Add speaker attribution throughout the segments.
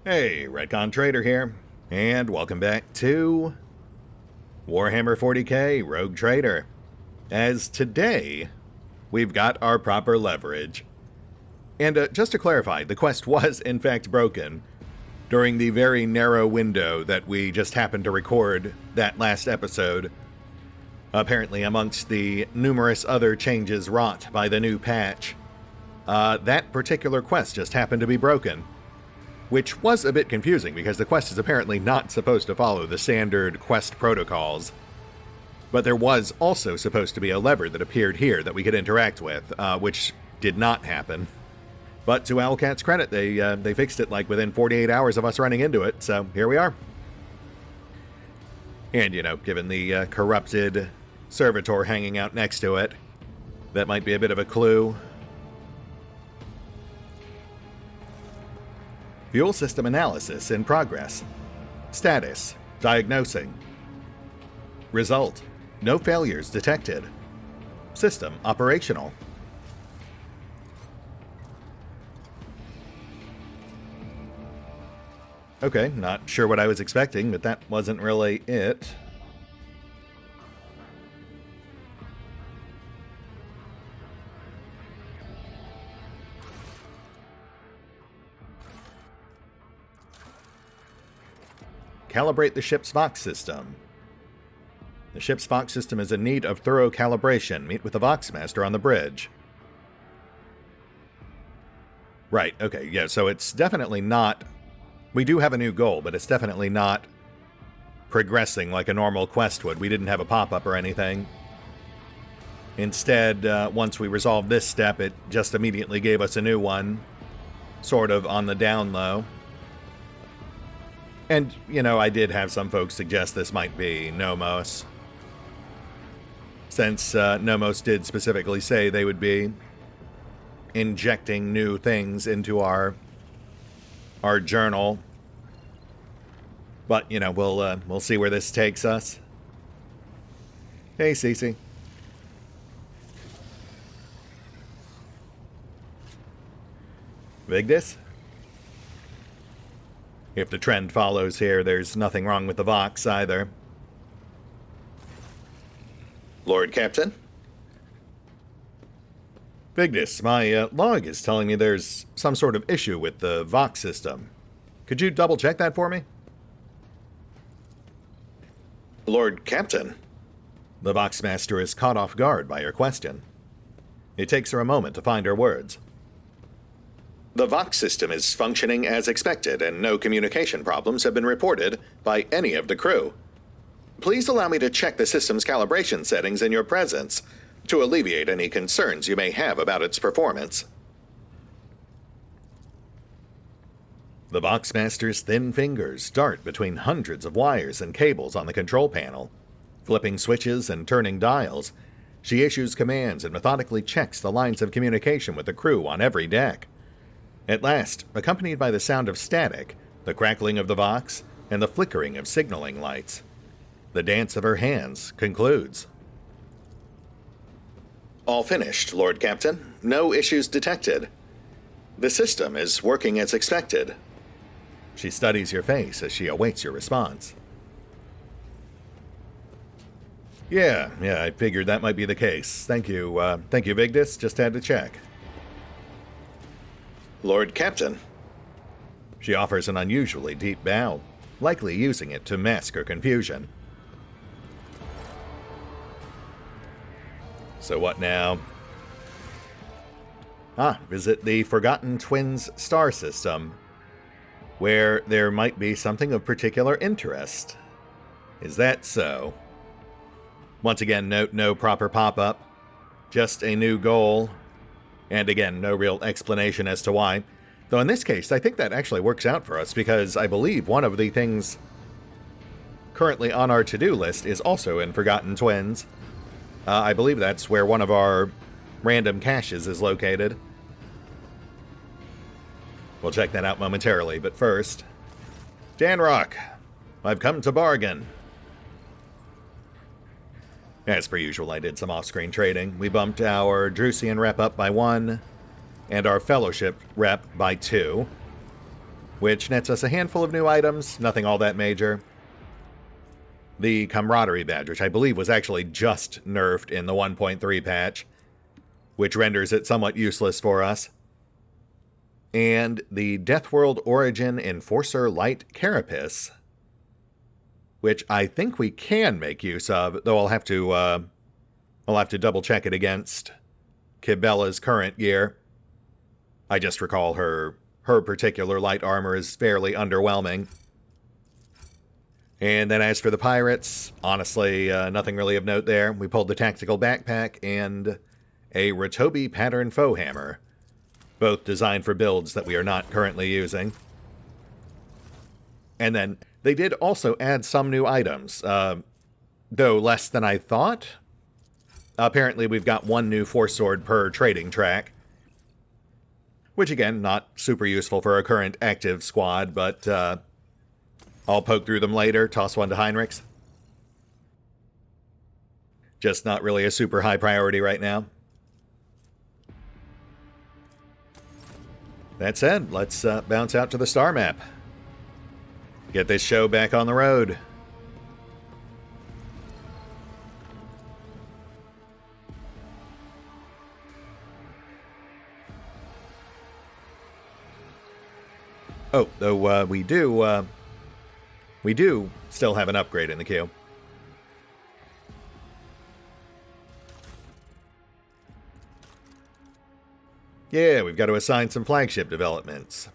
Speaker 1: Hey, RetconRaider here, and welcome back to Warhammer 40k Rogue Trader. As today, we've got our proper leverage. And just to clarify, the quest was in fact broken during the very narrow window that we just happened to record that last episode. Apparently, amongst the numerous other changes wrought by the new patch, that particular quest just happened to be broken. Which was a bit confusing because the quest is apparently not supposed to follow the standard quest protocols. But there was also supposed to be a lever that appeared here that we could interact with, which did not happen. But to Owlcat's credit, they fixed it like within 48 hours of us running into it, so here we are. And, you know, given the corrupted servitor hanging out next to it, that might be a bit of a clue. Fuel system analysis in progress. Status: diagnosing. Result: no failures detected. System operational. Okay, not sure what I was expecting, but that wasn't really it. Calibrate the ship's Vox system. The ship's Vox system is in need of thorough calibration. Meet with the Vox Master on the bridge. Right, okay, yeah, so it's definitely not... We do have a new goal, but it's definitely not progressing like a normal quest would. We didn't have a pop-up or anything. Instead, once we resolved this step, it just immediately gave us a new one, sort of on the down low. And, you know, I did have some folks suggest this might be Nomos, since Nomos did specifically say they would be injecting new things into our journal. But, you know, we'll see where this takes us. Hey, Cece. Vigdis? If the trend follows here, there's nothing wrong with the Vox either. Lord Captain? Vigdis, my log is telling me there's some sort of issue with the Vox system. Could you double check that for me? Lord Captain? The Vox Master is caught off guard by your question. It takes her a moment to find her words. The Vox system is functioning as expected, and no communication problems have been reported by any of the crew. Please allow me to check the system's calibration settings in your presence to alleviate any concerns you may have about its performance. The Vox Master's thin fingers dart between hundreds of wires and cables on the control panel. Flipping switches and turning dials, she issues commands and methodically checks the lines of communication with the crew on every deck. At last, accompanied by the sound of static, the crackling of the Vox, and the flickering of signaling lights, the dance of her hands concludes. All finished, Lord Captain. No issues detected. The system is working as expected. She studies your face as she awaits your response. Yeah, I figured that might be the case. Thank you, Vigdis. Just had to check. Lord Captain. She offers an unusually deep bow, likely using it to mask her confusion. So what now? Visit the Forgotten Twins star system, where there might be something of particular interest. Is that so? Once again, note no proper pop-up, just a new goal. And again, no real explanation as to why. Though in this case, I think that actually works out for us, because I believe one of the things currently on our to-do list is also in Forgotten Twins. I believe that's where one of our random caches is located. We'll check that out momentarily, but first... Danrock, I've come to bargain. As per usual, I did some off-screen trading. We bumped our Drusian rep up by 1, and our Fellowship rep by 2. which nets us a handful of new items, nothing all that major. The camaraderie badge, which I believe was actually just nerfed in the 1.3 patch, which renders it somewhat useless for us. And the Deathworld Origin Enforcer Light Carapace, which I think we can make use of, though I'll have to double check it against Kibella's current gear. I just recall her particular light armor is fairly underwhelming. And then as for the pirates, honestly, nothing really of note there. We pulled the tactical backpack and a Ratobi pattern foe hammer, both designed for builds that we are not currently using. And then they did also add some new items, though less than I thought. Apparently we've got one new force sword per trading track, which again, not super useful for our current active squad, but I'll poke through them later, toss one to Heinrichs. Just not really a super high priority right now. That said, let's bounce out to the star map. Get this show back on the road. Oh, though we do still have an upgrade in the queue. Yeah, we've got to assign some flagship developments.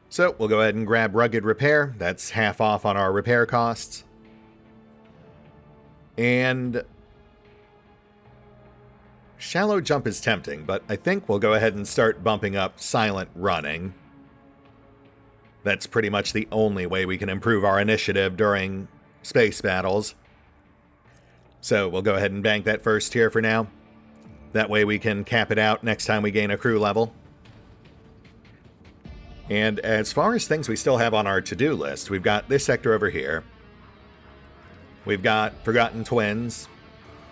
Speaker 1: So, we'll go ahead and grab Rugged Repair. That's half off on our repair costs. And Shallow Jump is tempting, but I think we'll go ahead and start bumping up Silent Running. That's pretty much the only way we can improve our initiative during space battles. So we'll go ahead and bank that first tier for now. That way we can cap it out next time we gain a crew level. And as far as things we still have on our to-do list, we've got this sector over here. We've got Forgotten Twins,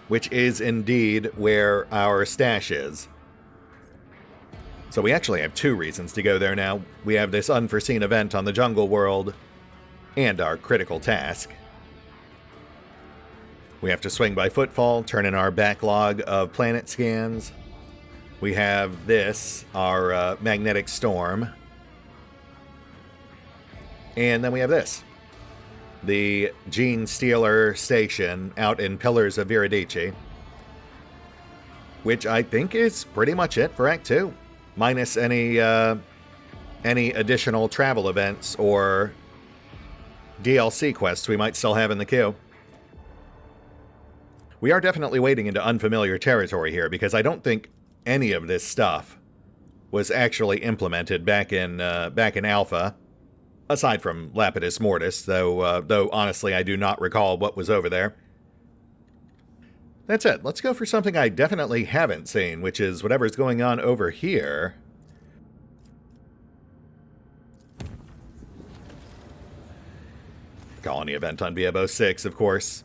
Speaker 1: which is indeed where our stash is. So we actually have two reasons to go there now. We have this unforeseen event on the jungle world, and our critical task. We have to swing by footfall, turn in our backlog of planet scans. We have this, our magnetic storm. And then we have this, the Gene Stealer station out in Pillars of Viridici, which I think is pretty much it for Act 2. Minus any additional travel events or DLC quests we might still have in the queue. We are definitely wading into unfamiliar territory here, because I don't think any of this stuff was actually implemented back in Alpha, aside from Lapidus Mortis, though honestly I do not recall what was over there. That's it. Let's go for something I definitely haven't seen, which is whatever's going on over here. Colony event on BFO 6, of course.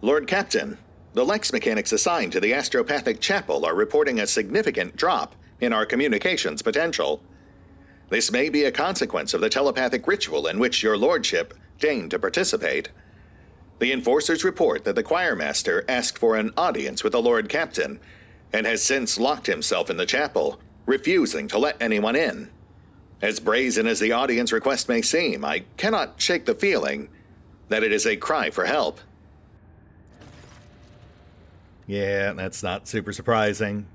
Speaker 1: Lord Captain, the Lex mechanics assigned to the Astropathic Chapel are reporting a significant drop in our communications potential. This may be a consequence of the telepathic ritual in which your lordship deigned to participate. The enforcers report that the choirmaster asked for an audience with the Lord Captain, and has since locked himself in the chapel, refusing to let anyone in. As brazen as the audience request may seem, I cannot shake the feeling that it is a cry for help. Yeah, that's not super surprising.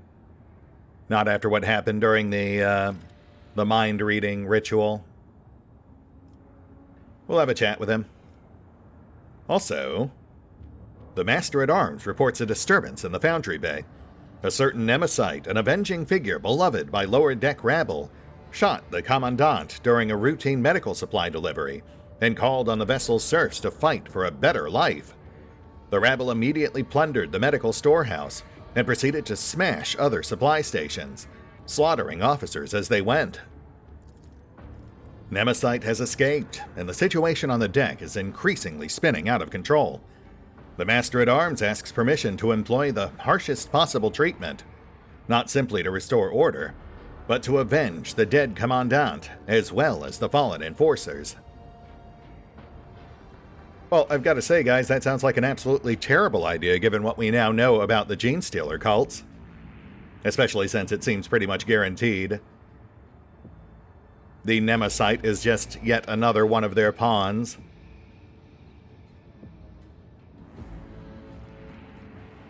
Speaker 1: Not after what happened during the mind-reading ritual. We'll have a chat with him. Also, the Master-at-Arms reports a disturbance in the Foundry Bay. A certain Nemesite, an avenging figure beloved by lower-deck rabble, shot the Commandant during a routine medical supply delivery and called on the vessel's serfs to fight for a better life. The rabble immediately plundered the medical storehouse and proceeded to smash other supply stations, slaughtering officers as they went. Nemesite has escaped, and the situation on the deck is increasingly spinning out of control. The Master-at-Arms asks permission to employ the harshest possible treatment, not simply to restore order, but to avenge the dead Commandant, as well as the fallen enforcers. Well, I've got to say, guys, that sounds like an absolutely terrible idea given what we now know about the Gene Stealer cults. Especially since it seems pretty much guaranteed. The Nemesite is just yet another one of their pawns.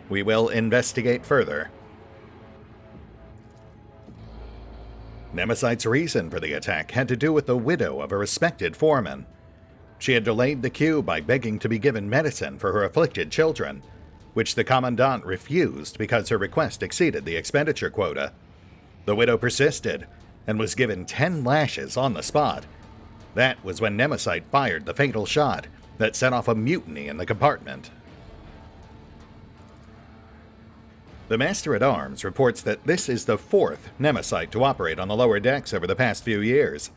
Speaker 1: We will investigate further. Nemesite's reason for the attack had to do with the widow of a respected foreman. She had delayed the queue by begging to be given medicine for her afflicted children, which the Commandant refused because her request exceeded the expenditure quota. The widow persisted, and was given 10 lashes on the spot. That was when Nemesite fired the fatal shot that set off a mutiny in the compartment. The Master-at-Arms reports that this is the 4th Nemesite to operate on the lower decks over the past few years.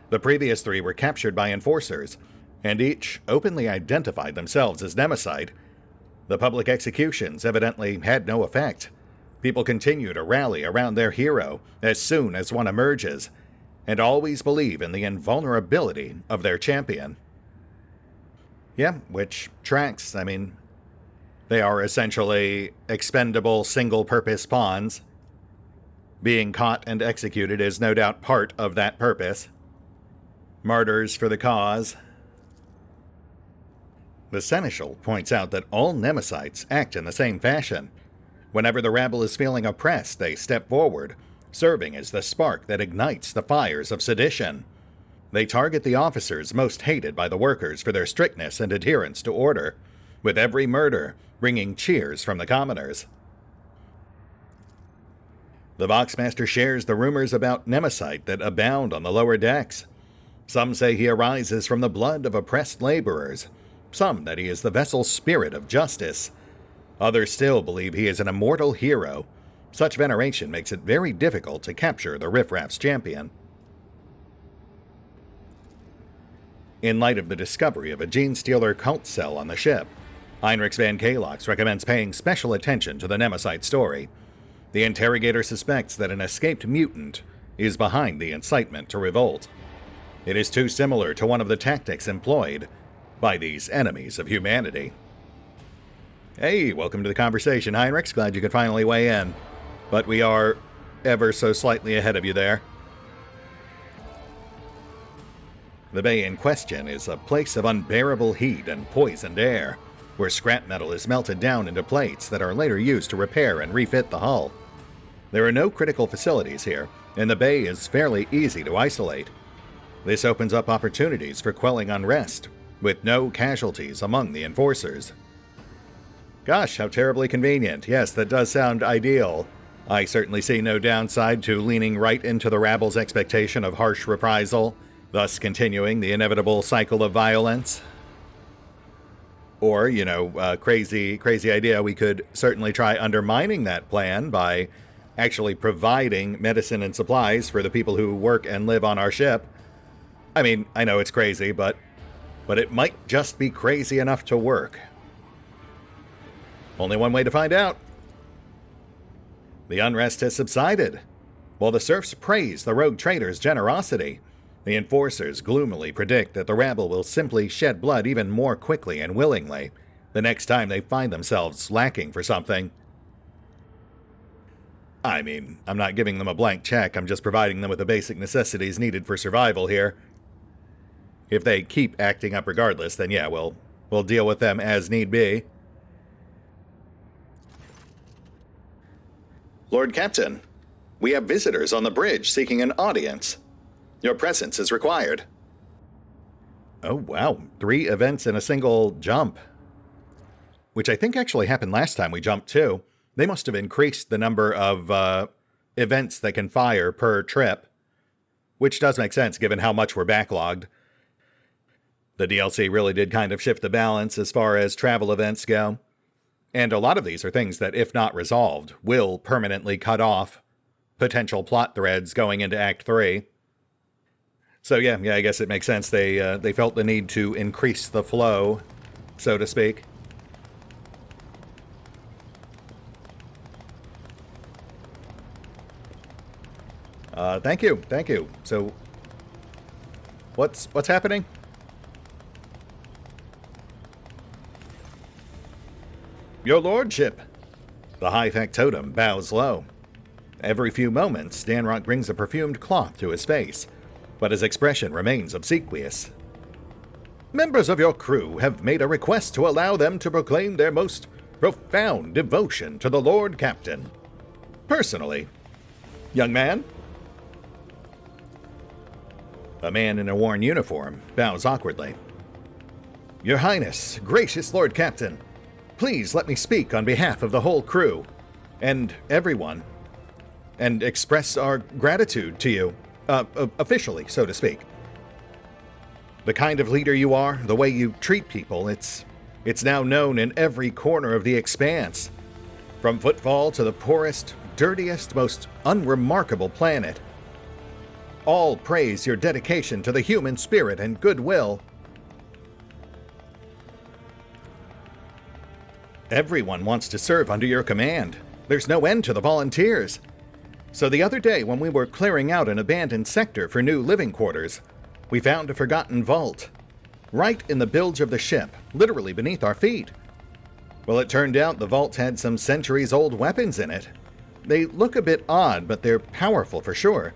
Speaker 1: The previous 3 were captured by enforcers, and each openly identified themselves as Nemesite. The public executions evidently had no effect. People continue to rally around their hero as soon as one emerges, and always believe in the invulnerability of their champion. Yeah, which tracks. I mean, they are essentially expendable single-purpose pawns. Being caught and executed is no doubt part of that purpose. Martyrs for the cause. The Seneschal points out that all Nemesites act in the same fashion. Whenever the rabble is feeling oppressed, they step forward, serving as the spark that ignites the fires of sedition. They target the officers most hated by the workers for their strictness and adherence to order, with every murder bringing cheers from the commoners. The Voxmaster shares the rumors about Nemesite that abound on the lower decks. Some say he arises from the blood of oppressed laborers, some that he is the vessel's spirit of justice. Others still believe he is an immortal hero. Such veneration makes it very difficult to capture the Riffraff's champion. In light of the discovery of a Gene Stealer cult cell on the ship, Heinrich van Kalox recommends paying special attention to the Nemesite story. The interrogator suspects that an escaped mutant is behind the incitement to revolt. It is too similar to one of the tactics employed by these enemies of humanity. Hey, welcome to the conversation, Heinrich. Glad you could finally weigh in. But we are ever so slightly ahead of you there. The bay in question is a place of unbearable heat and poisoned air, where scrap metal is melted down into plates that are later used to repair and refit the hull. There are no critical facilities here, and the bay is fairly easy to isolate. This opens up opportunities for quelling unrest, with no casualties among the enforcers. Gosh, how terribly convenient. Yes, that does sound ideal. I certainly see no downside to leaning right into the rabble's expectation of harsh reprisal, thus continuing the inevitable cycle of violence. Or, crazy idea, we could certainly try undermining that plan by actually providing medicine and supplies for the people who work and live on our ship. I mean, I know it's crazy, but it might just be crazy enough to work. Only one way to find out. The unrest has subsided. While the serfs praise the rogue trader's generosity, the enforcers gloomily predict that the rabble will simply shed blood even more quickly and willingly the next time they find themselves lacking for something. I mean, I'm not giving them a blank check, I'm just providing them with the basic necessities needed for survival here. If they keep acting up regardless, then yeah, we'll deal with them as need be. Lord Captain, we have visitors on the bridge seeking an audience. Your presence is required. Oh wow, 3 events in a single jump. Which I think actually happened last time we jumped too. They must have increased the number of events they can fire per trip. Which does make sense given how much we're backlogged. The DLC really did kind of shift the balance as far as travel events go. And a lot of these are things that, if not resolved, will permanently cut off potential plot threads going into Act 3. So yeah, I guess it makes sense. They felt the need to increase the flow, so to speak. Thank you, thank you. So, what's happening? Your lordship. The high factotum bows low. Every few moments, Stanrock brings a perfumed cloth to his face, but his expression remains obsequious. Members of your crew have made a request to allow them to proclaim their most profound devotion to the Lord Captain. Personally. Young man? A man in a worn uniform bows awkwardly. Your Highness, gracious Lord Captain, please let me speak on behalf of the whole crew, and everyone, and express our gratitude to you, officially, so to speak. The kind of leader you are, the way you treat people, it's now known in every corner of the expanse. From Footfall to the poorest, dirtiest, most unremarkable planet. All praise your dedication to the human spirit and goodwill. Everyone wants to serve under your command. There's no end to the volunteers. So the other day when we were clearing out an abandoned sector for new living quarters, we found a forgotten vault. Right in the bilge of the ship, literally beneath our feet. Well, it turned out the vault had some centuries-old weapons in it. They look a bit odd, but they're powerful for sure.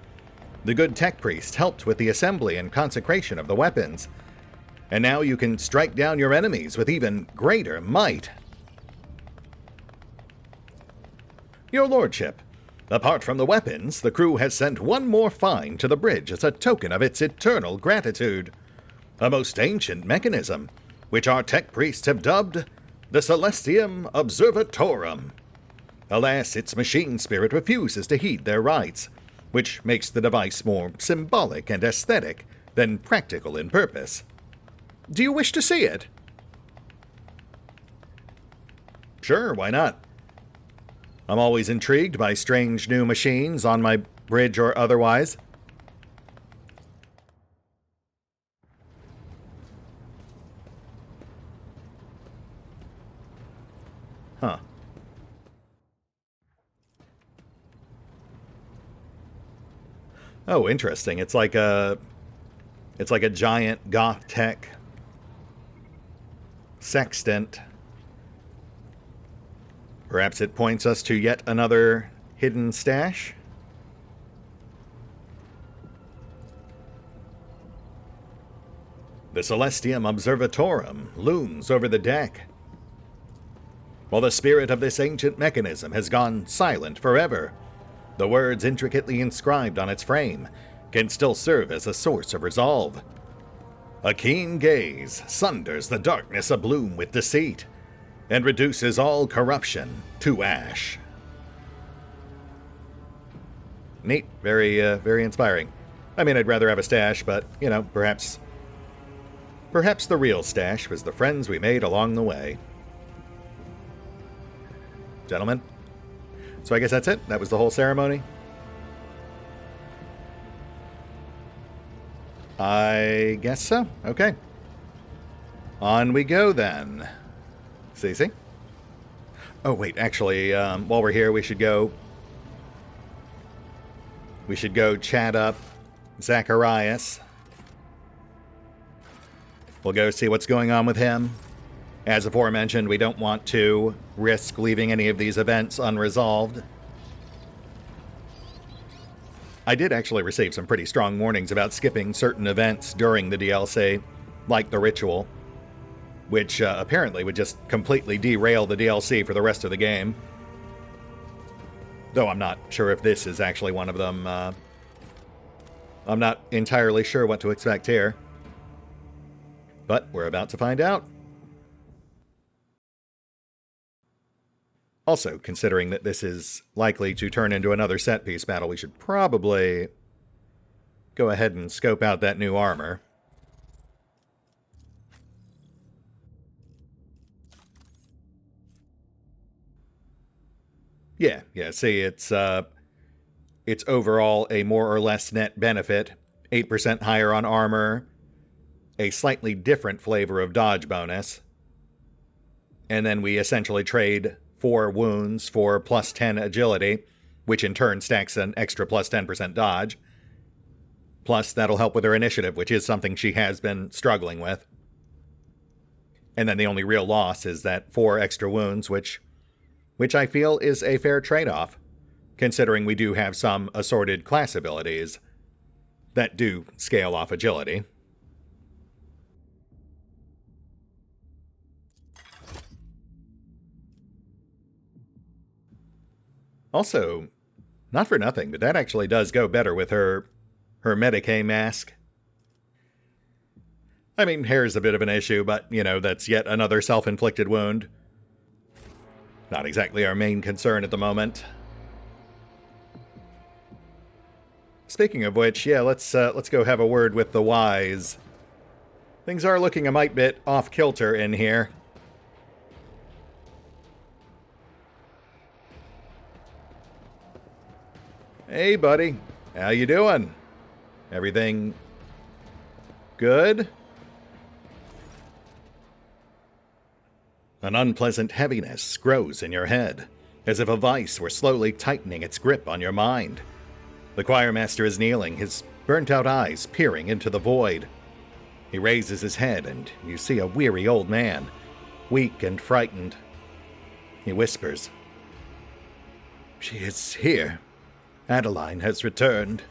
Speaker 1: The good tech priest helped with the assembly and consecration of the weapons. And now you can strike down your enemies with even greater might. Your lordship, apart from the weapons, the crew has sent one more find to the bridge as a token of its eternal gratitude. A most ancient mechanism, which our tech priests have dubbed the Celestium Observatorum. Alas, its machine spirit refuses to heed their rites, which makes the device more symbolic and aesthetic than practical in purpose. Do you wish to see it? Sure, why not? I'm always intrigued by strange new machines on my bridge or otherwise. Huh. Oh, interesting. It's like a giant goth tech sextant. Perhaps it points us to yet another hidden stash? The Celestium Observatorum looms over the deck. While the spirit of this ancient mechanism has gone silent forever, the words intricately inscribed on its frame can still serve as a source of resolve. A keen gaze sunders the darkness abloom with deceit, and reduces all corruption to ash. Neat. Very inspiring. I mean, I'd rather have a stash, but, you know, perhaps the real stash was the friends we made along the way. Gentlemen. So I guess that's it. That was the whole ceremony. I guess so. Okay. On we go then. Cece? Oh, wait, actually, while we're here, we should go chat up Zacharias. We'll go see what's going on with him. As aforementioned, we don't want to risk leaving any of these events unresolved. I did actually receive some pretty strong warnings about skipping certain events during the DLC, like the ritual, which apparently would just completely derail the DLC for the rest of the game. Though I'm not sure if this is actually one of them. I'm not entirely sure what to expect here. But we're about to find out. Also, considering that this is likely to turn into another set-piece battle, we should probably go ahead and scope out that new armor. Yeah, see, it's overall a more or less net benefit, 8% higher on armor, a slightly different flavor of dodge bonus, and then we essentially trade 4 wounds for plus 10 agility, which in turn stacks an extra plus 10% dodge. Plus, that'll help with her initiative, which is something she has been struggling with. And then the only real loss is that 4 extra wounds, which I feel is a fair trade-off, considering we do have some assorted class abilities that do scale off agility. Also, not for nothing, but that actually does go better with her Medicae mask. I mean, hair's a bit of an issue, but, you know, that's yet another self-inflicted wound. Not exactly our main concern at the moment. Speaking of which, yeah, let's go have a word with the wise. Things are looking a mite bit off-kilter in here. Hey, buddy. How you doing? Everything good? An unpleasant heaviness grows in your head, as if a vice were slowly tightening its grip on your mind. The choirmaster is kneeling, his burnt-out eyes peering into the void. He raises his head, and you see a weary old man, weak and frightened. He whispers, "She is here. Adeline has returned.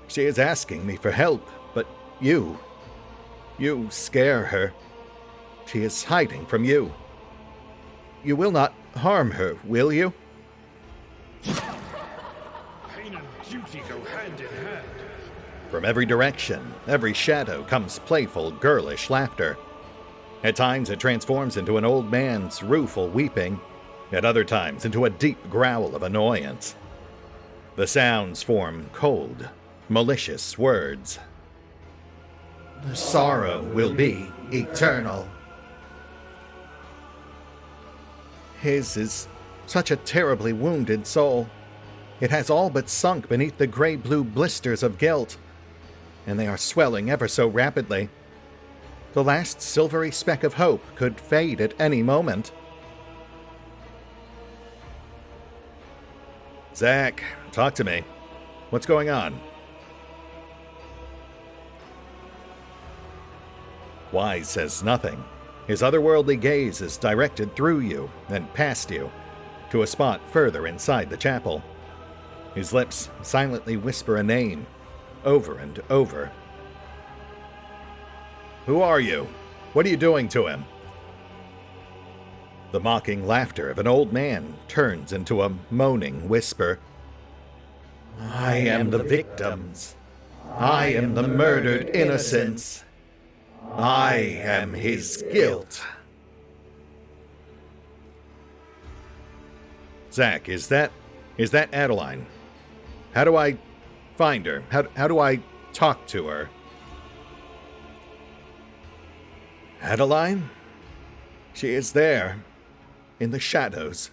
Speaker 1: She is asking me for help, but you scare her. She is hiding from you. You will not harm her, will you?"
Speaker 2: Pain and duty go hand in hand.
Speaker 1: From every direction, every shadow, comes playful, girlish laughter. At times it transforms into an old man's rueful weeping, at other times into a deep growl of annoyance. The sounds form cold, malicious words. "The sorrow will be eternal." His is such a terribly wounded soul. It has all but sunk beneath the gray-blue blisters of guilt, and they are swelling ever so rapidly. The last silvery speck of hope could fade at any moment. Zach, talk to me. What's going on? Wise says nothing. His otherworldly gaze is directed through you and past you, to a spot further inside the chapel. His lips silently whisper a name, over and over. "Who are you? What are you doing to him?" The mocking laughter of an old man turns into a moaning whisper. "I am the victims. I am the murdered innocents. I am his guilt." Zach, is that Adeline? How do I find her? How do I talk to her? Adeline? She is there, in the shadows.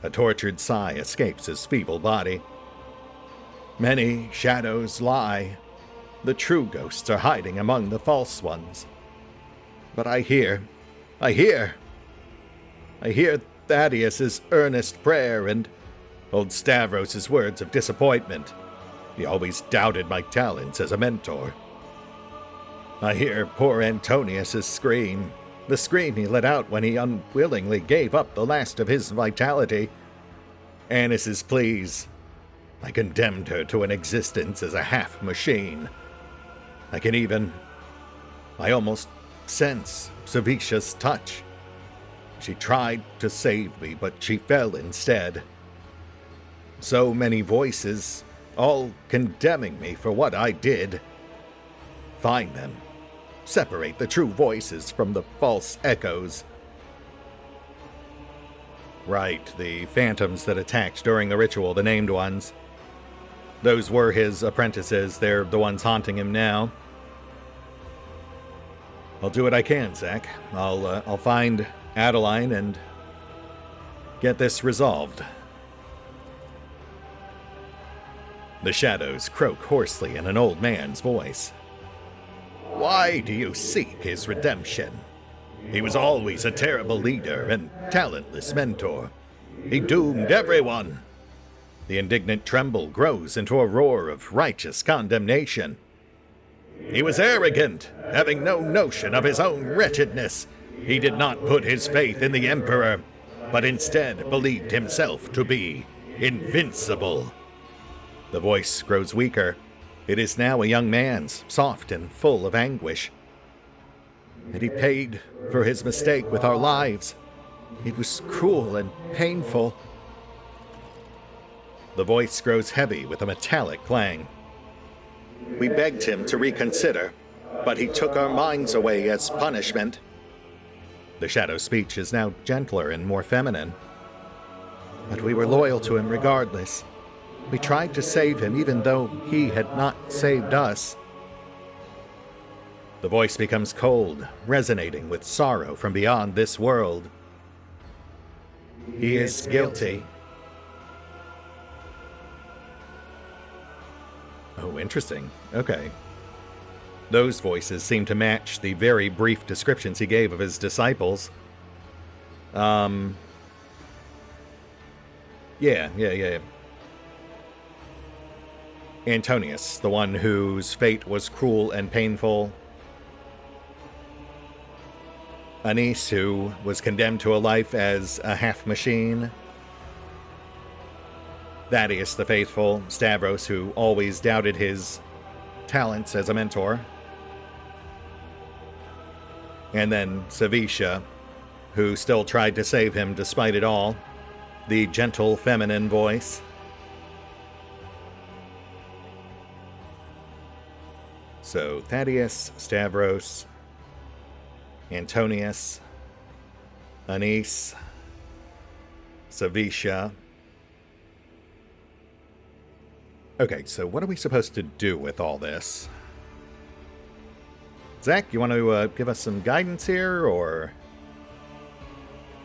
Speaker 1: A tortured sigh escapes his feeble body. Many shadows lie. The true ghosts are hiding among the false ones. But I hear Thaddeus's earnest prayer and old Stavros's words of disappointment. He always doubted my talents as a mentor. I hear poor Antonius's scream, the scream he let out when he unwillingly gave up the last of his vitality. Annis's pleas. I condemned her to an existence as a half-machine. I almost sense Savicia's touch. She tried to save me, but she fell instead. So many voices, all condemning me for what I did. Find them. Separate the true voices from the false echoes. Right, the phantoms that attacked during the ritual, the named ones. Those were his apprentices. They're the ones haunting him now. I'll do what I can, Zach. I'll find Adeline and get this resolved. The shadows croak hoarsely in an old man's voice. Why do you seek his redemption? He was always a terrible leader and talentless mentor. He doomed everyone. The indignant tremble grows into a roar of righteous condemnation. He was arrogant, having no notion of his own wretchedness. He did not put his faith in the Emperor, but instead believed himself to be invincible. The voice grows weaker. It is now a young man's, soft and full of anguish. And he paid for his mistake with our lives. It was cruel and painful. The voice grows heavy with a metallic clang. We begged him to reconsider, but he took our minds away as punishment. The shadow's speech is now gentler and more feminine. But we were loyal to him regardless. We tried to save him even though he had not saved us. The voice becomes cold, resonating with sorrow from beyond this world. He is guilty. Oh, interesting. Okay. Those voices seem to match the very brief descriptions he gave of his disciples. Yeah. Antonius, the one whose fate was cruel and painful. Anise, who was condemned to a life as a half-machine. Thaddeus the Faithful, Stavros, who always doubted his talents as a mentor. And then Savisha, who still tried to save him despite it all. The gentle feminine voice. So Thaddeus, Stavros, Antonius, Anise, Savisha. Okay, so what are we supposed to do with all this? Zach, you want to give us some guidance here, or?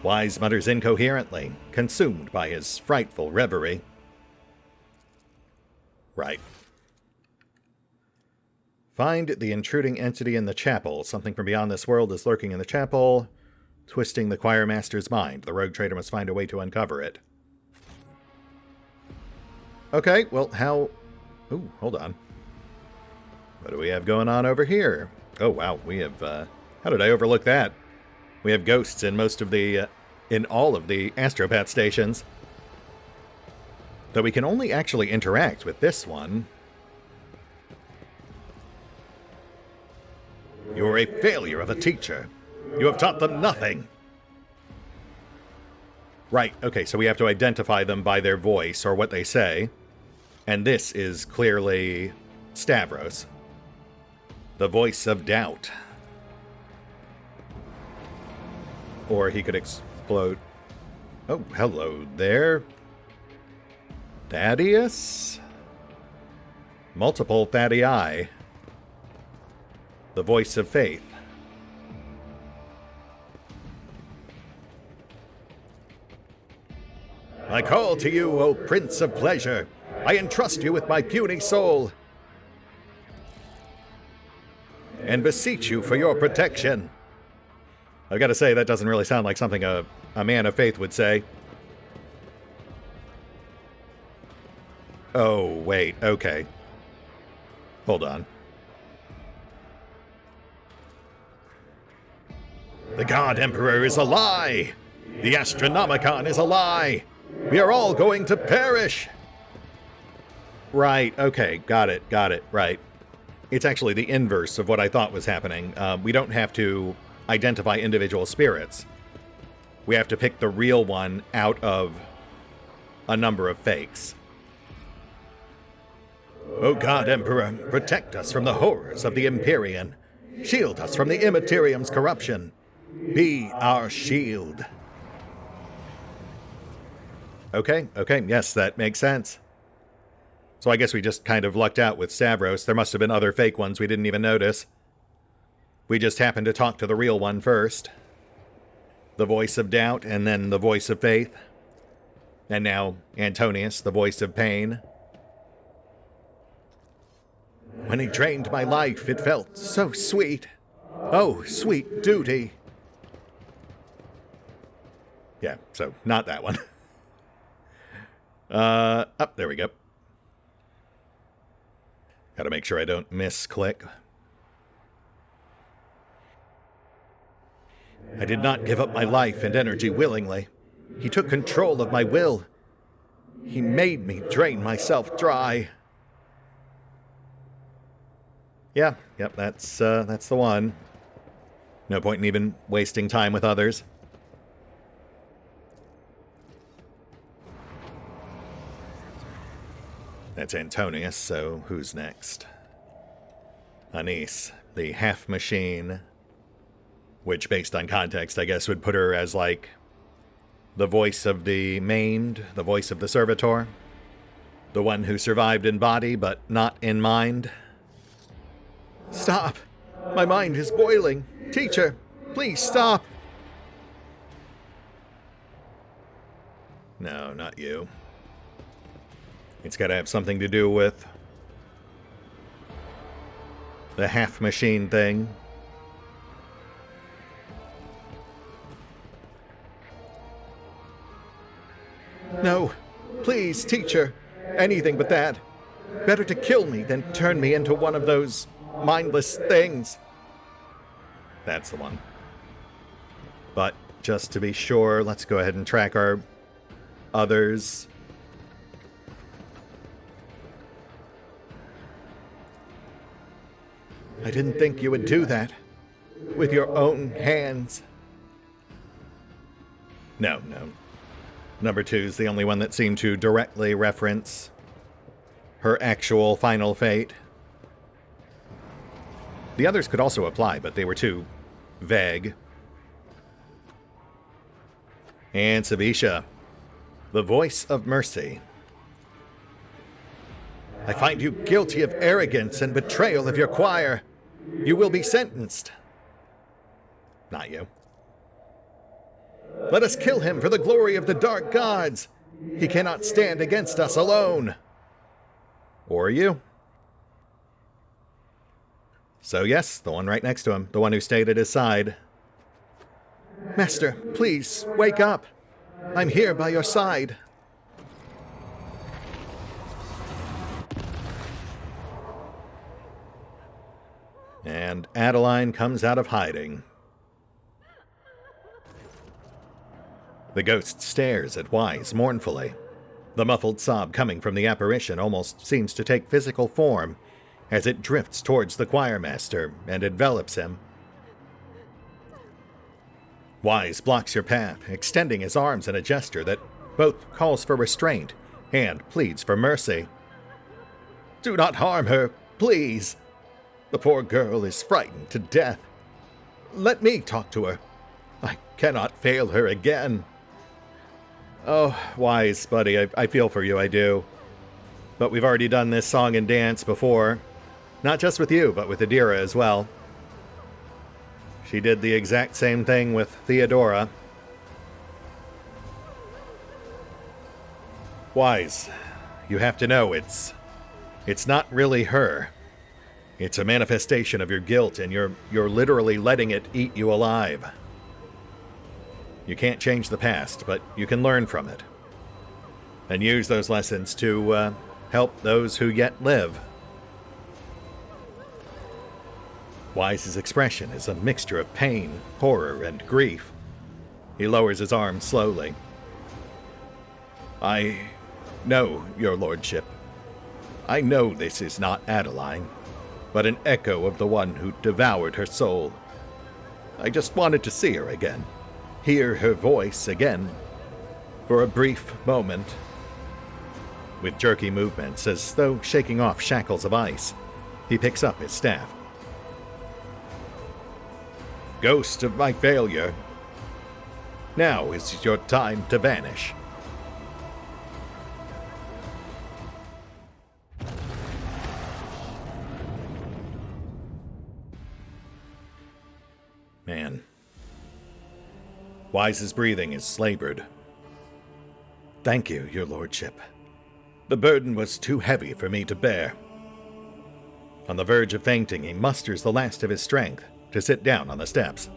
Speaker 1: Wise mutters incoherently, consumed by his frightful reverie. Right. Find the intruding entity in the chapel. Something from beyond this world is lurking in the chapel, twisting the choir master's mind. The rogue trader must find a way to uncover it. Okay, well, how... Ooh, hold on. What do we have going on over here? Oh, wow, we have... How did I overlook that? We have ghosts in most of the... in all of the astropath stations. Though we can only actually interact with this one. You are a failure of a teacher. You have taught them nothing. Right, okay, so we have to identify them by their voice or what they say. And this is clearly Stavros. The voice of doubt. Or he could explode. Oh, hello there. Thaddeus? Multiple Thaddeii. The voice of faith. I call to you, O Prince of Pleasure. I entrust you with my puny soul. And beseech you for your protection. I've got to say, that doesn't really sound like something a man of faith would say. Oh, wait, okay. Hold on. The God Emperor is a lie! The Astronomicon is a lie! We are all going to perish! Right, okay, got it, right. It's actually the inverse of what I thought was happening. We don't have to identify individual spirits. We have to pick the real one out of a number of fakes. O God Emperor, protect us from the horrors of the Empyrean. Shield us from the Immaterium's corruption. Be our shield. Okay, yes, that makes sense. So I guess we just kind of lucked out with Stavros. There must have been other fake ones we didn't even notice. We just happened to talk to the real one first. The voice of doubt, and then the voice of faith. And now Antonius, the voice of pain. When he drained my life, it felt so sweet. Oh, sweet duty. Yeah, so not that one. Up, there we go. Gotta make sure I don't misclick. I did not give up my life and energy willingly. He took control of my will. He made me drain myself dry. Yeah, yep, that's the one. No point in even wasting time with others. That's Antonius, so who's next? Anise, the half-machine, which, based on context, I guess would put her as, like, the voice of the maimed, the voice of the servitor, the one who survived in body but not in mind. Stop! My mind is boiling! Teacher, please stop! No, not you. It's got to have something to do with the half-machine thing. No, please, teacher. Anything but that. Better to kill me than turn me into one of those mindless things. That's the one. But just to be sure, let's go ahead and track our others. I didn't think you would do that. With your own hands. No. Number 2 is the only one that seemed to directly reference her actual final fate. The others could also apply, but they were too vague. And Savisha, the voice of mercy. I find you guilty of arrogance and betrayal of your choir. You will be sentenced. Not you. Let us kill him for the glory of the dark gods. He cannot stand against us alone. Or you. So yes, the one right next to him, the one who stayed at his side. Master, please, wake up. I'm here by your side. And Adeline comes out of hiding. The ghost stares at Wise mournfully. The muffled sob coming from the apparition almost seems to take physical form as it drifts towards the choirmaster and envelops him. Wise blocks your path, extending his arms in a gesture that both calls for restraint and pleads for mercy. Do not harm her, please. The poor girl is frightened to death. Let me talk to her. I cannot fail her again. Oh, Wise, buddy, I feel for you, I do. But we've already done this song and dance before. Not just with you, but with Adira as well. She did the exact same thing with Theodora. Wise, you have to know it's not really her. It's a manifestation of your guilt, and you're literally letting it eat you alive. You can't change the past, but you can learn from it. And use those lessons to help those who yet live. Wise's expression is a mixture of pain, horror, and grief. He lowers his arms slowly. I know, your lordship. I know this is not Adeline, but an echo of the one who devoured her soul. I just wanted to see her again, hear her voice again, for a brief moment. With jerky movements, as though shaking off shackles of ice, he picks up his staff. Ghost of my failure, now is your time to vanish. Man. Wise's breathing is labored. Thank you, your lordship. The burden was too heavy for me to bear. On the verge of fainting, he musters the last of his strength to sit down on the steps.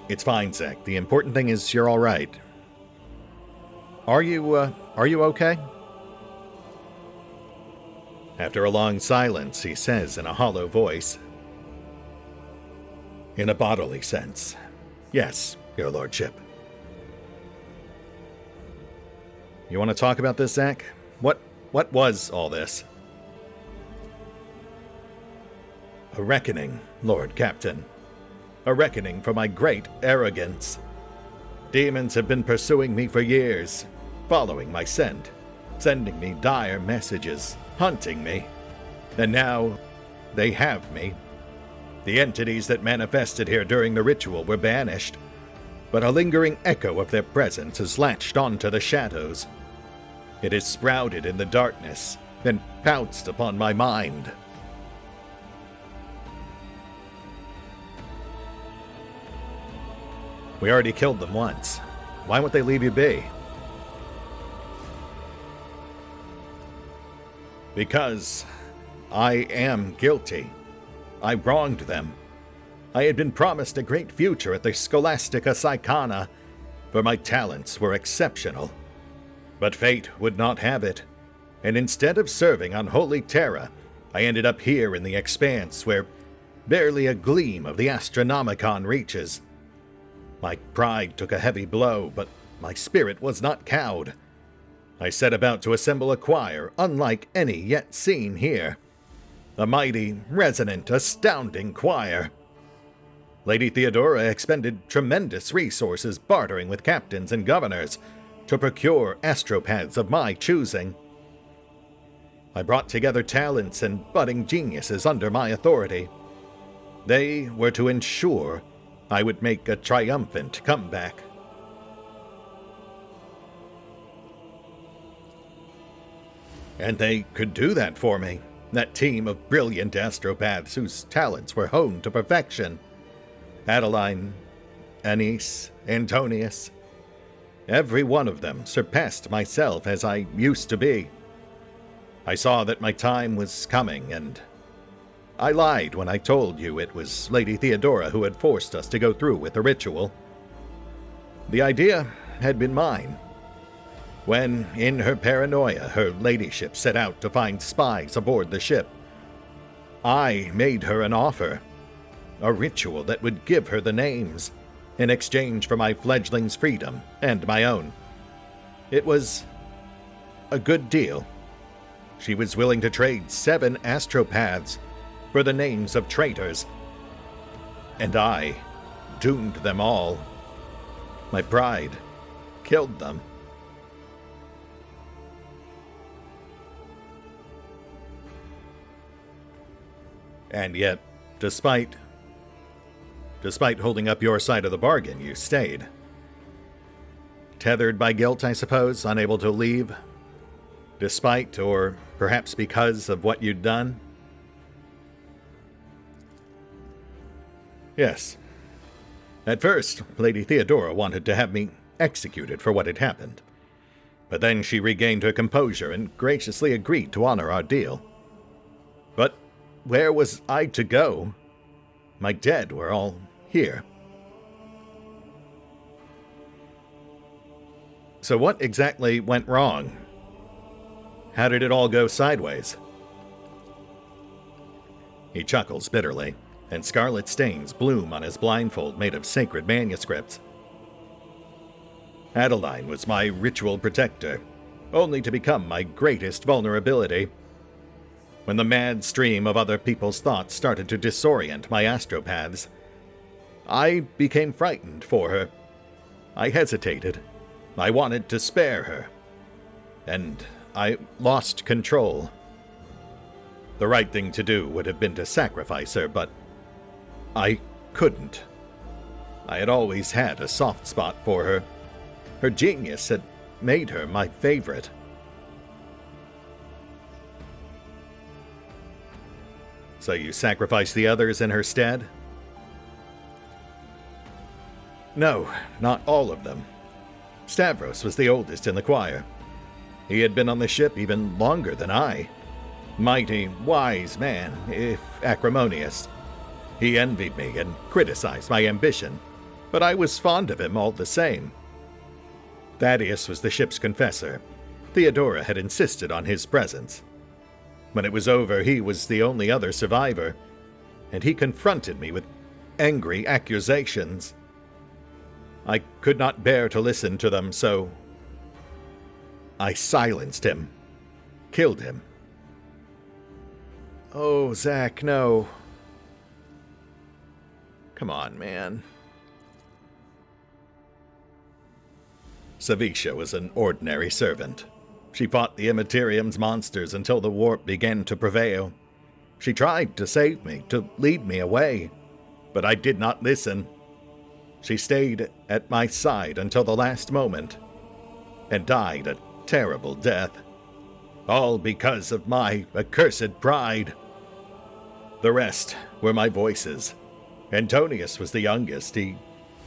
Speaker 1: It's fine, Zek. The important thing is you're all right. Are you okay? After a long silence, he says in a hollow voice, "In a bodily sense, yes, your lordship." You want to talk about this, Zach? What was all this? A reckoning, Lord Captain. A reckoning for my great arrogance. Demons have been pursuing me for years, following my scent, sending me dire messages, hunting me. And now, they have me. The entities that manifested here during the ritual were banished, but a lingering echo of their presence has latched onto the shadows. It has sprouted in the darkness and pounced upon my mind. We already killed them once. Why won't they leave you be? Because I am guilty. I wronged them. I had been promised a great future at the Scholastica Psychana, for my talents were exceptional. But fate would not have it, and instead of serving on Holy Terra, I ended up here in the Expanse where barely a gleam of the Astronomicon reaches. My pride took a heavy blow, but my spirit was not cowed. I set about to assemble a choir unlike any yet seen here. A mighty, resonant, astounding choir. Lady Theodora expended tremendous resources bartering with captains and governors to procure astropaths of my choosing. I brought together talents and budding geniuses under my authority. They were to ensure I would make a triumphant comeback. And they could do that for me, that team of brilliant astropaths whose talents were honed to perfection. Adeline, Anise, Antonius. Every one of them surpassed myself as I used to be. I saw that my time was coming, and I lied when I told you it was Lady Theodora who had forced us to go through with the ritual. The idea had been mine. When, in her paranoia, her ladyship set out to find spies aboard the ship, I made her an offer. A ritual that would give her the names, in exchange for my fledgling's freedom and my own. It was a good deal. She was willing to trade 7 astropaths for the names of traitors, and I doomed them all. My pride killed them. And yet, despite holding up your side of the bargain, you stayed. Tethered by guilt, I suppose, unable to leave? Despite, or perhaps because of what you'd done? Yes. At first, Lady Theodora wanted to have me executed for what had happened. But then she regained her composure and graciously agreed to honor our deal. But where was I to go? My dead were all here. So what exactly went wrong? How did it all go sideways? He chuckles bitterly, and scarlet stains bloom on his blindfold made of sacred manuscripts. Adeline was my ritual protector, only to become my greatest vulnerability. When the mad stream of other people's thoughts started to disorient my astropaths, I became frightened for her. I hesitated. I wanted to spare her. And I lost control. The right thing to do would have been to sacrifice her, but I couldn't. I had always had a soft spot for her. Her genius had made her my favorite. So you sacrificed the others in her stead? No, not all of them. Stavros was the oldest in the choir. He had been on the ship even longer than I. Mighty, wise man, if acrimonious. He envied me and criticized my ambition, but I was fond of him all the same. Thaddeus was the ship's confessor. Theodora had insisted on his presence. When it was over, he was the only other survivor, and he confronted me with angry accusations. I could not bear to listen to them, so I silenced him, killed him. Oh, Zach, no. Come on, man. Savisha was an ordinary servant. She fought the Immaterium's monsters until the warp began to prevail. She tried to save me, to lead me away, but I did not listen. She stayed at my side until the last moment, and died a terrible death. All because of my accursed pride. The rest were my voices. Antonius was the youngest. He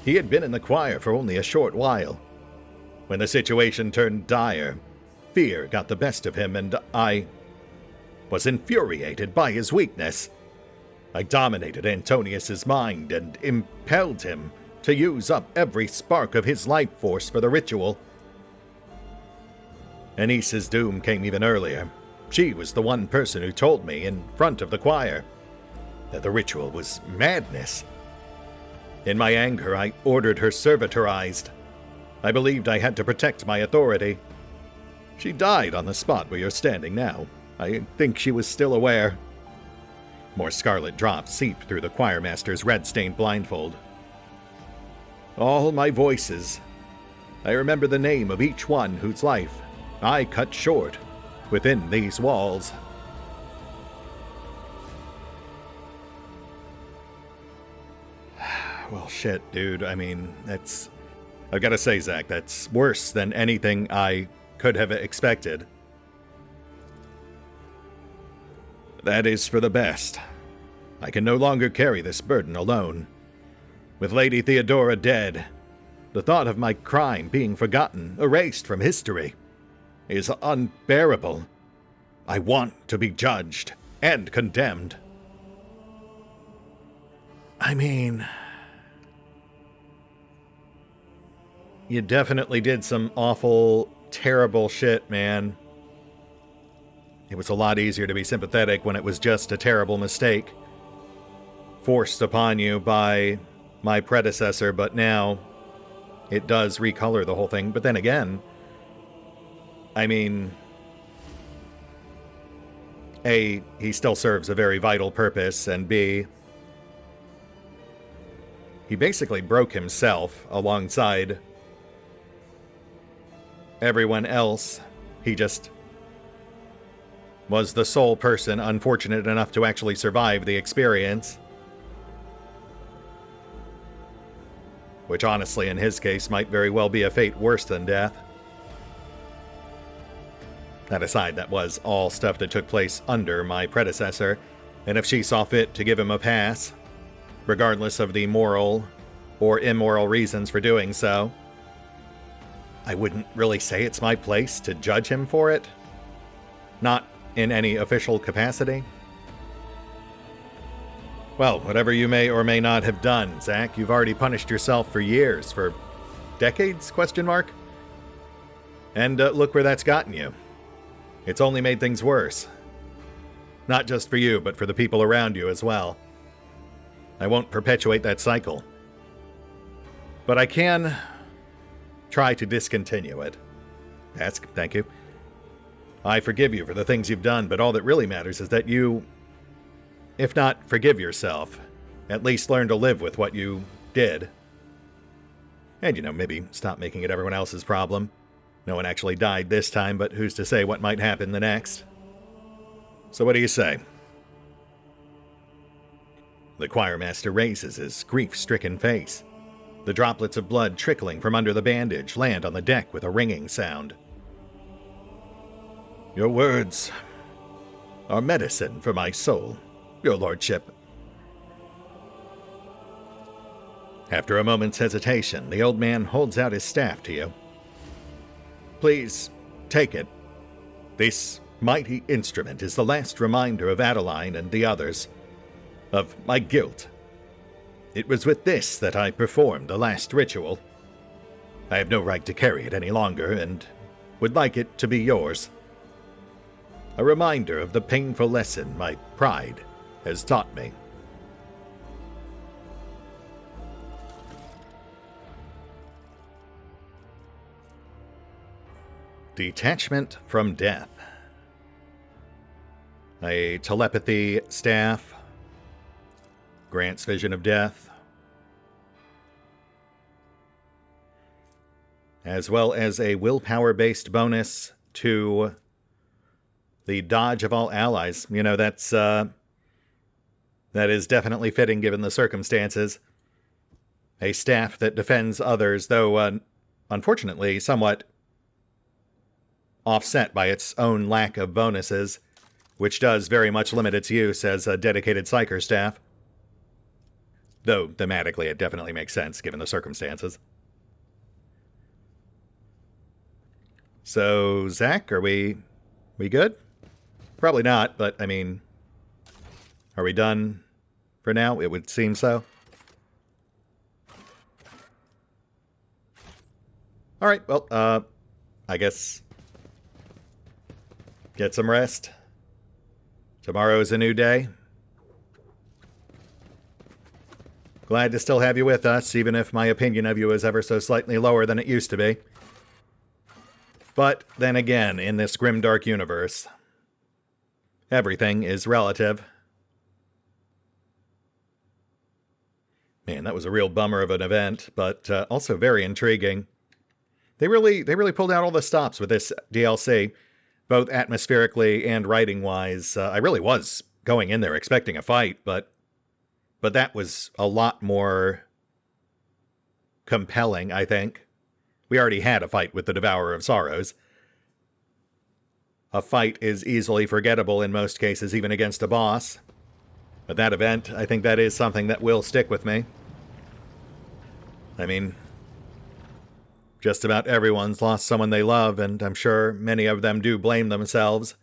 Speaker 1: had been in the choir for only a short while. When the situation turned dire, fear got the best of him, and I was infuriated by his weakness. I dominated Antonius's mind and impelled him to use up every spark of his life force for the ritual. Anice's doom came even earlier. She was the one person who told me in front of the choir that the ritual was madness. In my anger, I ordered her servitorized. I believed I had to protect my authority. She died on the spot where you're standing now. I think she was still aware. More scarlet drops seeped through the choirmaster's red-stained blindfold. All my voices. I remember the name of each one whose life I cut short within these walls. Well, shit, dude. I mean, I've got to say, Zach, that's worse than anything I could have expected. That is for the best. I can no longer carry this burden alone. With Lady Theodora dead, the thought of my crime being forgotten, erased from history, is unbearable. I want to be judged and condemned. I mean, you definitely did some awful, terrible shit, man. It was a lot easier to be sympathetic when it was just a terrible mistake forced upon you by my predecessor, but now it does recolor the whole thing. But then again, I mean, A, he still serves a very vital purpose, and B, he basically broke himself alongside everyone else. He just was the sole person unfortunate enough to actually survive the experience. Which honestly, in his case, might very well be a fate worse than death. That aside, that was all stuff that took place under my predecessor, and if she saw fit to give him a pass, regardless of the moral or immoral reasons for doing so, I wouldn't really say it's my place to judge him for it. Not in any official capacity. Well, whatever you may or may not have done, Zach, you've already punished yourself for years, for decades, question mark? And look where that's gotten you. It's only made things worse. Not just for you, but for the people around you as well. I won't perpetuate that cycle. But I can try to discontinue it. Thank you. I forgive you for the things you've done, but all that really matters is that you, if not forgive yourself, at least learn to live with what you did. And, maybe stop making it everyone else's problem. No one actually died this time, but who's to say what might happen the next? So what do you say? The choirmaster raises his grief-stricken face. The droplets of blood trickling from under the bandage land on the deck with a ringing sound. Your words are medicine for my soul, your lordship. After a moment's hesitation, the old man holds out his staff to you. Please, take it. This mighty instrument is the last reminder of Adeline and the others of my guilt. It was with this that I performed the last ritual. I have no right to carry it any longer, and would like it to be yours. A reminder of the painful lesson my pride has taught me. Detachment from death. A telepathy staff. Grants vision of death. As well as a willpower-based bonus to the dodge of all allies. You know, that is definitely fitting given the circumstances. A staff that defends others, though unfortunately somewhat offset by its own lack of bonuses, which does very much limit its use as a dedicated psyker staff. Though thematically it definitely makes sense given the circumstances. So, Zach, are we good? Probably not, but I mean, are we done for now? It would seem so. Alright, well, I guess get some rest. Tomorrow is a new day. Glad to still have you with us, even if my opinion of you is ever so slightly lower than it used to be. But then again, in this grimdark universe, everything is relative. Man, that was a real bummer of an event, but also very intriguing. They really pulled out all the stops with this DLC, both atmospherically and writing-wise. I really was going in there expecting a fight, but that was a lot more compelling, I think. We already had a fight with the Devourer of Sorrows. A fight is easily forgettable in most cases, even against a boss. But that event, I think that is something that will stick with me. I mean, just about everyone's lost someone they love, and I'm sure many of them do blame themselves,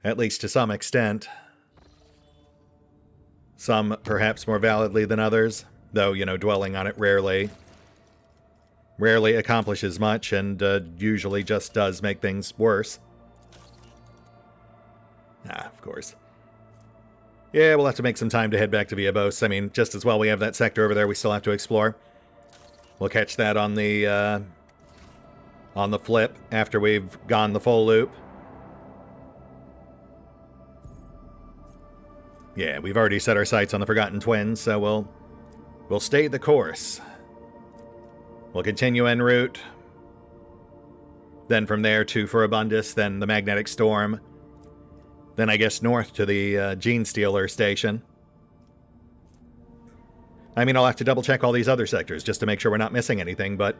Speaker 1: at least to some extent. Some perhaps more validly than others, though, you know, dwelling on it rarely accomplishes much, and usually just does make things worse. Of course. Yeah, we'll have to make some time to head back to Viabos. I mean, just as well we have that sector over there we still have to explore. We'll catch that on the flip after we've gone the full loop. Yeah, we've already set our sights on the Forgotten Twins, so we'll stay the course. We'll continue en route. Then from there to Furibundus, then the Magnetic Storm. Then I guess north to the Gene Stealer station. I mean, I'll have to double check all these other sectors just to make sure we're not missing anything, but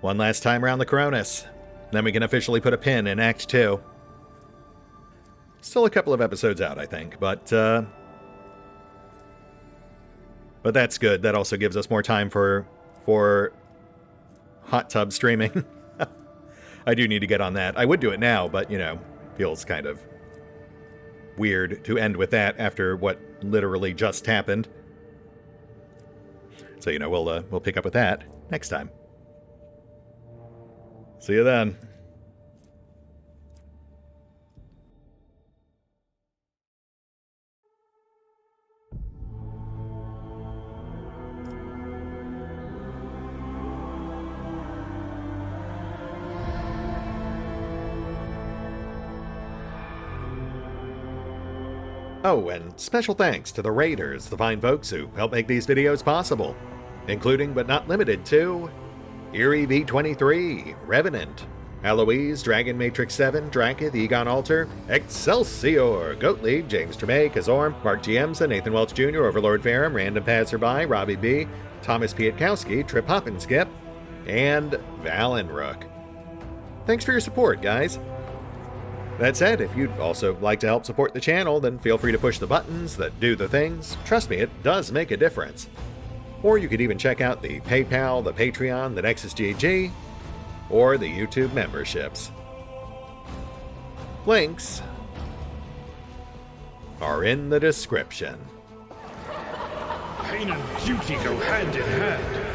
Speaker 1: one last time around the Cronus. Then we can officially put a pin in Act 2. Still a couple of episodes out, I think, but that's good. That also gives us more time for hot tub streaming. I do need to get on that. I would do it now, but, you know, feels kind of weird to end with that after what literally just happened. So, you know, we'll pick up with that next time. See you then. Oh, and special thanks to the Raiders, the fine folks who help make these videos possible, including but not limited to Eerie V23, Revenant, Alois, Dragon Matrix 7, Drakiith, EgonAlter, Exsellsior, Gottlieb, James Trimmier, Kazorm, Mark Giemza, Nathan Welch Jr., OverlordPherom, RandomPassrby, RobbyB, Tomasz Piątkowski, Triphoppenskip, and Valinrook. Thanks for your support, guys. That said, if you'd also like to help support the channel, then feel free to push the buttons that do the things. Trust me, it does make a difference. Or you could even check out the PayPal, the Patreon, the Nexus GG, or the YouTube memberships. Links are in the description.
Speaker 2: Pain and beauty go hand in hand.